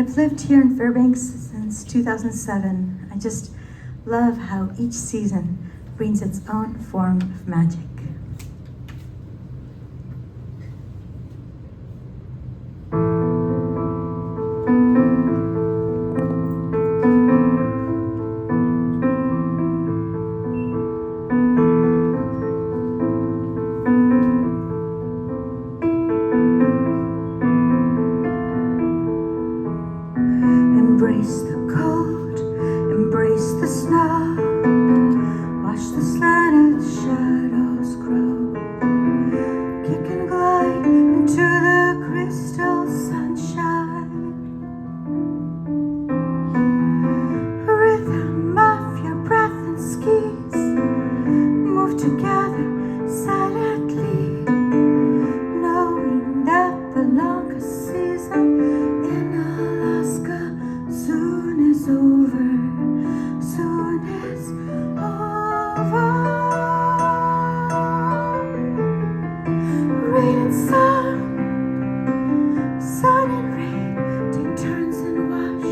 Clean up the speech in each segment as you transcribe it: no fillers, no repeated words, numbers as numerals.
I've lived here in Fairbanks since 2007. I just love how each season brings its own form of magic. Embrace the cold, embrace the snow, watch the slanted shadows grow, kick and glide into the crystal sunshine. A rhythm of your breath and skis move together silently, knowing that the longest season in Alaska soon is over, soon is over. Rain and sun, sun and rain take turns and wash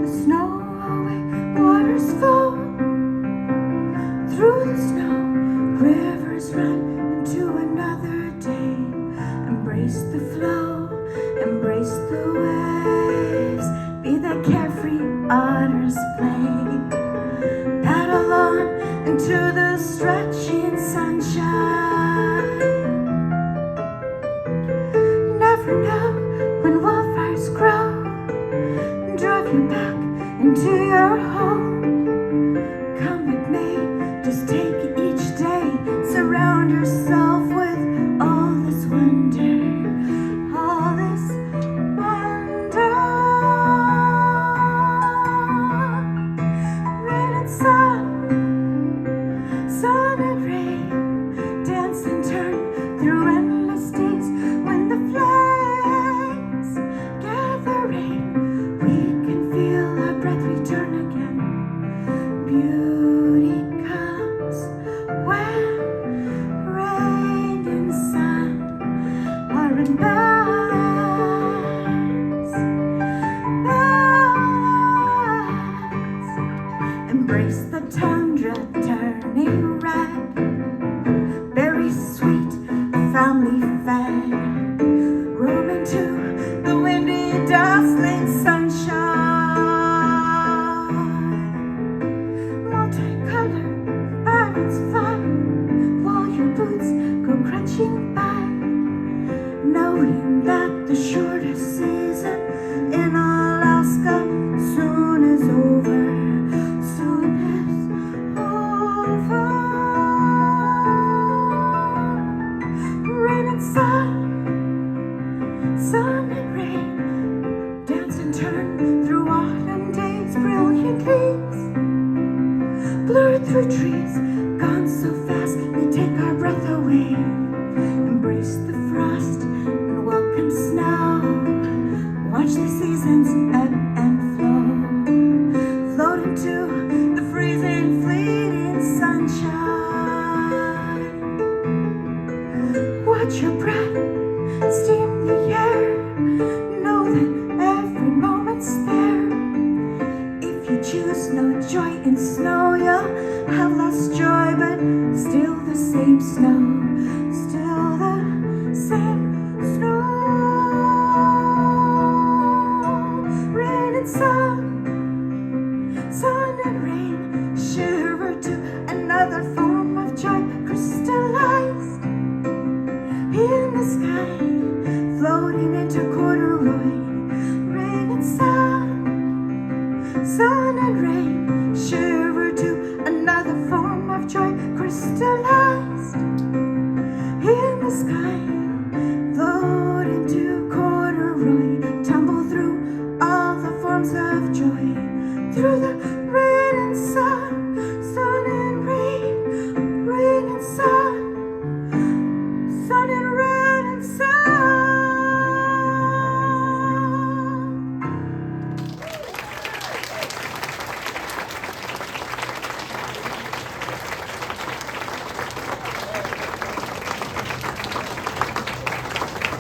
the snow away. Waters flow through the snow, rivers run into another day. Embrace the flow, embrace the waves, be the carefree otters play. Paddle on into the stretching sunshine. You never know when wildfires grow and drive you back into your home. Come with me, just take it each day. Surround yourself with all this wonder, all this wonder. Rain and sun, sun and rain, dance and turn through endless days. When the flames gather rain, we can feel our breath return again. Beauty comes when rain and sun are in balance. Embrace the tundra turning red, berry sweet, family fed. Roam into the windy, dazzling sunshine. Multicolored birds fly while your boots go crunching by, knowing that the shortest season in Alaska soon is over, soon is over. Rain and sun, sun and rain, dance and turn through autumn days. Brilliant leaves blurred through trees, gone so fast they take our breath away. Embrace the frost and welcome snow. Watch the seasons ebb and flow, float into the freezing, fleeting sunshine. Watch your breath steam the air, know that every moment's there. If you choose no joy in snow, you'll have less joy, but still the same snow, still the same snow. Rain and sun, sun and rain, shiver to another form of joy, crystallized in the sky, floating into corduroy. Rain and sun, sun and rain, shiver to another form of joy, crystallized in the sky, float into corduroy, tumble through all the forms of joy, through the